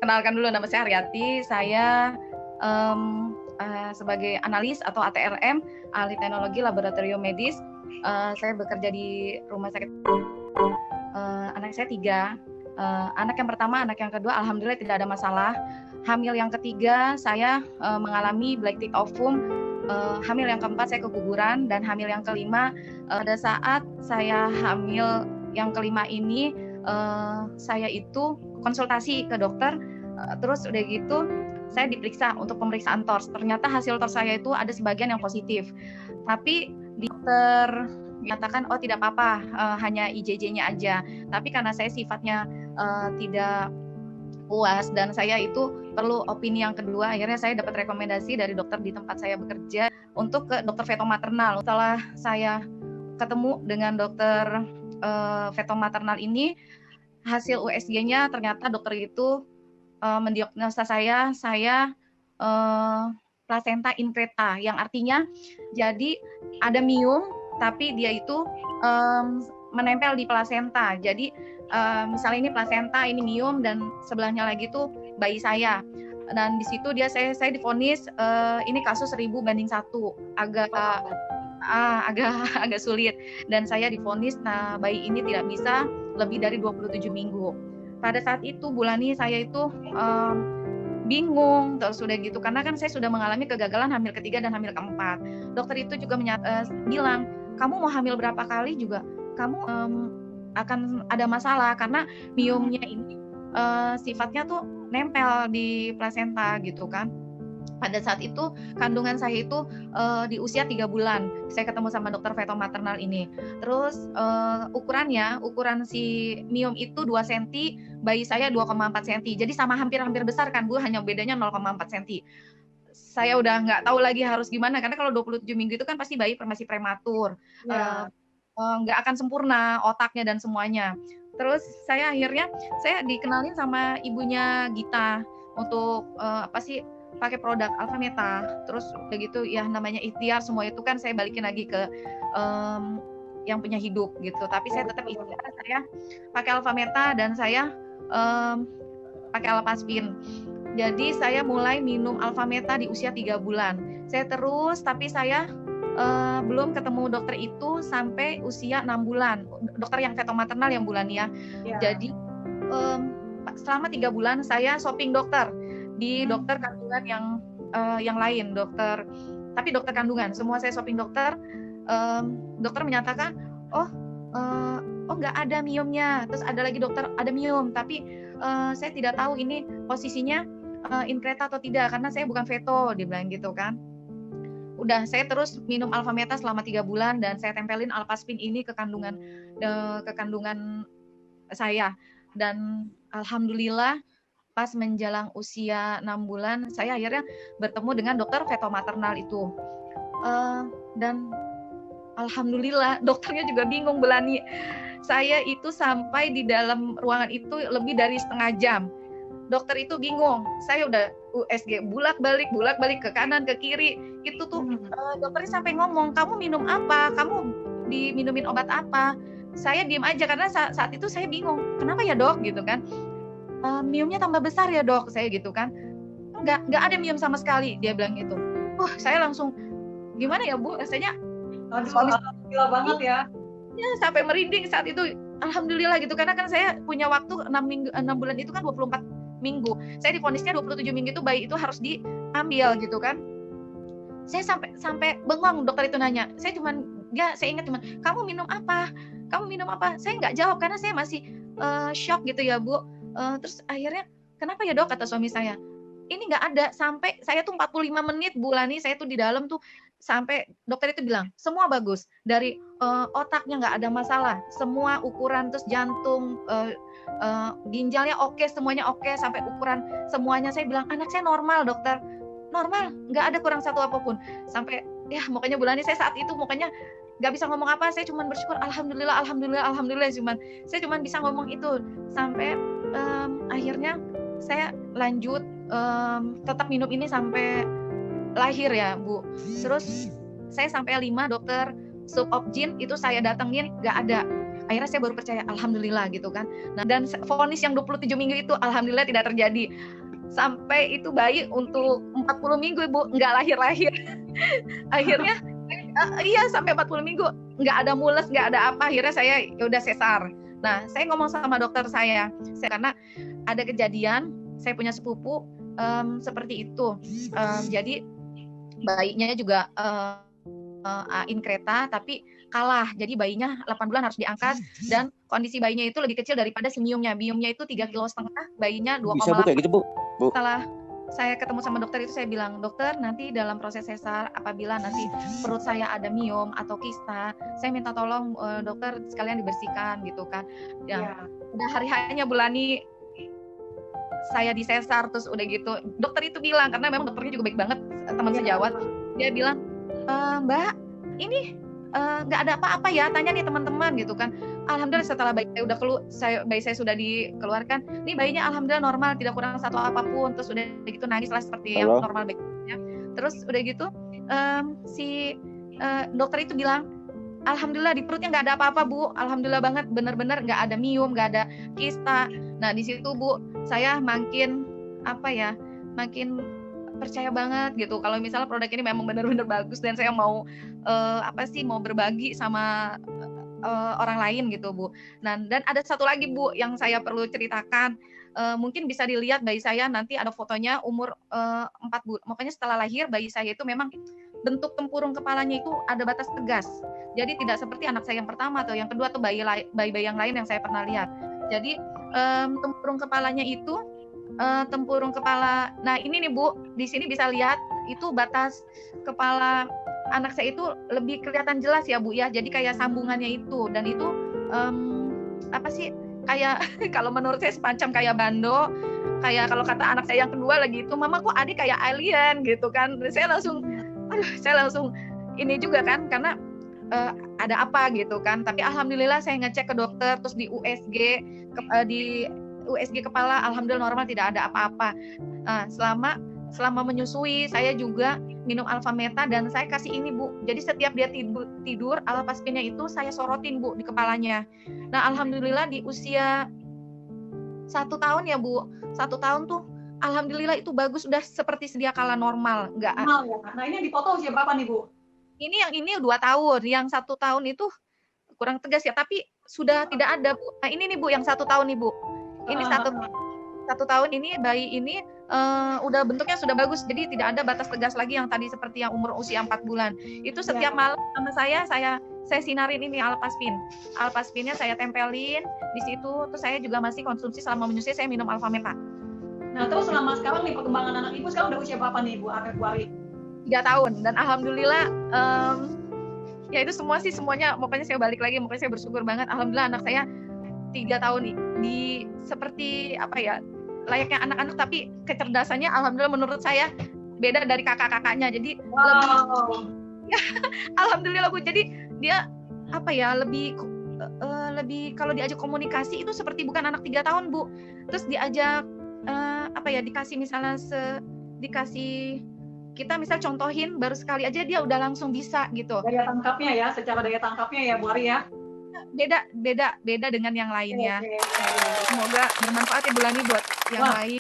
Perkenalkan dulu, nama saya Aryati. Saya sebagai analis atau ATLM, ahli teknologi laboratorium medis. Saya bekerja di rumah sakit. Anak saya 3. Anak yang pertama, anak yang kedua, alhamdulillah tidak ada masalah. Hamil yang ketiga, saya mengalami black tick ovum. Hamil yang keempat, saya keguguran. Dan hamil yang kelima, pada saat saya hamil yang kelima ini, saya itu konsultasi ke dokter. Terus udah gitu, saya diperiksa untuk pemeriksaan TORS. Ternyata hasil TORS saya itu ada sebagian yang positif. Tapi dokter menyatakan, oh tidak apa-apa, hanya IJJ-nya aja. Tapi karena saya sifatnya tidak puas dan saya itu perlu opini yang kedua, akhirnya saya dapat rekomendasi dari dokter di tempat saya bekerja untuk ke dokter fetomaternal. Setelah saya ketemu dengan dokter fetomaternal ini, hasil USG-nya ternyata dokter itu mendiagnosa saya placenta increta, yang artinya jadi ada miom tapi dia itu menempel di plasenta. Jadi misalnya ini plasenta, ini miom, dan sebelahnya lagi tuh bayi saya. Dan di situ saya divonis ini kasus 1000 banding 1, agak sulit. Dan saya divonis, bayi ini tidak bisa lebih dari 27 minggu. Pada saat itu Bulani, saya itu bingung, terus sudah gitu, karena kan saya sudah mengalami kegagalan hamil ketiga dan hamil keempat. Dokter itu juga bilang, kamu mau hamil berapa kali juga kamu akan ada masalah, karena miomnya ini sifatnya tuh nempel di plasenta gitu kan. Pada saat itu kandungan saya itu di usia 3 bulan. Saya ketemu sama dokter fetomaternal ini. Terus ukuran si miom itu 2 cm, bayi saya 2,4 cm. Jadi sama hampir besar kan Bu, hanya bedanya 0,4 cm. Saya udah nggak tahu lagi harus gimana, karena kalau 27 minggu itu kan pasti bayi masih prematur. Nggak akan sempurna otaknya dan semuanya. Terus saya akhirnya dikenalin sama ibunya Gita untuk pakai produk Alphameta. Terus udah gitu ya, namanya ikhtiar, semua itu kan saya balikin lagi ke yang punya hidup gitu. Tapi saya tetap ikhtiar, saya pakai Alphameta dan saya pakai Alpaspin. Jadi saya mulai minum Alphameta di usia 3 bulan. Saya terus, tapi saya belum ketemu dokter itu sampai usia 6 bulan. Dokter yang fetomaternal yang Bulani ya. Jadi selama 3 bulan saya shopping dokter di dokter kandungan yang lain, tapi dokter kandungan. Semua saya shopping dokter. Dokter menyatakan, nggak ada miomnya. Terus ada lagi dokter, ada miom, tapi saya tidak tahu ini posisinya increta atau tidak, karena saya bukan feto, dia bilang gitu kan. Udah, saya terus minum Alphameta selama 3 bulan dan saya tempelin Alpaspin ini ke kandungan saya. Dan alhamdulillah pas menjelang usia 6 bulan saya akhirnya bertemu dengan dokter fetomaternal itu. Dan alhamdulillah dokternya juga bingung, Bulani. Saya itu sampai di dalam ruangan itu lebih dari setengah jam. Dokter itu bingung, saya udah USG bolak-balik ke kanan ke kiri. Itu tuh dokternya sampai ngomong, kamu minum apa? Kamu diminumin obat apa? Saya diem aja karena saat itu saya bingung, kenapa ya dok gitu kan? Miomnya tambah besar ya dok, saya gitu kan. Nggak ada miom sama sekali, dia bilang gitu. Saya langsung gimana ya Bu, rasanya gila banget ya. Ya, sampai merinding saat itu. Alhamdulillah gitu, karena kan saya punya waktu 6 bulan itu kan 24 minggu. Saya divonisnya 27 minggu itu bayi itu harus diambil gitu kan. Saya sampai bengong, dokter itu nanya. Saya ingat cuman, kamu minum apa? Saya nggak jawab karena saya masih shock gitu ya Bu. Terus akhirnya, kenapa ya dok, kata suami saya, ini nggak ada. Sampai saya tuh 45 menit Bulani, saya tuh di dalam tuh, sampai dokter itu bilang semua bagus, dari otaknya nggak ada masalah, semua ukuran, terus jantung, ginjalnya oke, semuanya oke, sampai ukuran semuanya. Saya bilang, anak saya normal dokter, normal, nggak ada kurang satu apapun. Sampai ya mukanya Bulani, saya saat itu mukanya nggak bisa ngomong apa, saya cuma bersyukur, alhamdulillah, saya cuma bisa ngomong itu. Sampai akhirnya saya lanjut tetap minum ini sampai lahir ya Bu. Terus saya sampai 5 dokter subobgyn itu saya datengin, nggak ada. Akhirnya saya baru percaya, alhamdulillah gitu kan. Nah, dan vonis yang 27 minggu itu alhamdulillah tidak terjadi. Sampai itu bayi untuk 40 minggu Ibu nggak lahir-lahir. Akhirnya iya sampai 40 minggu nggak ada mules, nggak ada apa. Akhirnya saya ya udah sesar. Nah, saya ngomong sama dokter saya karena ada kejadian, saya punya sepupu seperti itu. Jadi bayinya juga in kereta tapi kalah. Jadi bayinya 8 bulan harus diangkat dan kondisi bayinya itu lebih kecil daripada si Miumnya. Miumnya itu 3,5 kilo, bayinya 2,8. Bisa Bu kayak gitu Bu? Setelah saya ketemu sama dokter itu saya bilang, dokter nanti dalam proses sesar apabila nanti perut saya ada miom atau kista, saya minta tolong dokter sekalian dibersihkan gitu kan. Ya. Udah hari hanya bulani saya disesar terus udah gitu. Dokter itu bilang, karena memang dokternya juga baik banget, teman sejawat. Dia bilang, Mbak, ini nggak ada apa-apa ya, tanya nih teman-teman gitu kan. Alhamdulillah setelah bayi saya udah bayi saya sudah dikeluarkan, nih bayinya alhamdulillah normal, tidak kurang satu apapun. Terus udah gitu nangis lah seperti yang normal bayinya. Terus udah gitu si dokter itu bilang, alhamdulillah di perutnya nggak ada apa-apa Bu, alhamdulillah banget, bener-bener nggak ada miom, nggak ada kista. Nah di situ Bu saya makin percaya banget gitu kalau misalnya produk ini memang benar-benar bagus dan saya mau mau berbagi sama orang lain gitu Bu. Nah, dan ada satu lagi Bu yang saya perlu ceritakan, mungkin bisa dilihat bayi saya nanti ada fotonya umur 4 bulan. Makanya setelah lahir bayi saya itu memang bentuk tempurung kepalanya itu ada batas tegas. Jadi tidak seperti anak saya yang pertama atau yang kedua atau bayi yang lain yang saya pernah lihat. Jadi tempurung kepalanya itu tempurung kepala. Nah, ini nih Bu, di sini bisa lihat itu batas kepala anak saya itu lebih kelihatan jelas ya Bu ya. Jadi kayak sambungannya itu, dan itu kayak kalau menurut saya semacam kayak bando. Kayak kalau kata anak saya yang kedua lagi itu, mama kok adik kayak alien gitu kan. Saya langsung ini juga kan karena ada apa gitu kan. Tapi alhamdulillah saya ngecek ke dokter, terus di USG kepala alhamdulillah normal, tidak ada apa-apa. Nah, selama menyusui saya juga minum Alfameta dan saya kasih ini Bu. Jadi setiap dia tidur Alpaspinnya itu saya sorotin Bu di kepalanya. Nah alhamdulillah di usia 1 tahun ya Bu, 1 tahun tuh alhamdulillah itu bagus, udah seperti sedia kala normal. Normal ya. Nah ini yang dipoto usia berapa nih Bu? Ini yang ini 2 tahun, yang 1 tahun itu kurang tegas ya, tapi sudah tidak ada Bu. Nah ini nih Bu yang 1 tahun nih Bu. Ini satu tahun ini bayi ini udah bentuknya sudah bagus, jadi tidak ada batas tegas lagi yang tadi seperti yang umur usia 4 bulan. Itu setiap malam sama saya sinarin ini Alpaspinnya saya tempelin di situ. Terus saya juga masih konsumsi selama menyusui, saya minum Alfameta. Nah terus selama sekarang nih perkembangan anak Ibu sekarang udah usia berapa nih Bu Ari? 3 tahun, dan alhamdulillah ya itu semuanya pokoknya saya balik lagi, makanya saya bersyukur banget. Alhamdulillah anak saya 3 tahun di seperti layaknya anak-anak, tapi kecerdasannya alhamdulillah menurut saya beda dari kakak-kakaknya. Jadi alhamdulillah Bu, jadi dia lebih kalau diajak komunikasi itu seperti bukan anak 3 tahun Bu. Terus diajak dikasih misalnya kita misal contohin baru sekali aja dia udah langsung bisa gitu. Secara daya tangkapnya ya Bu Ari ya. Beda dengan yang lainnya. Semoga bermanfaat ya Bu Lani buat yang lain.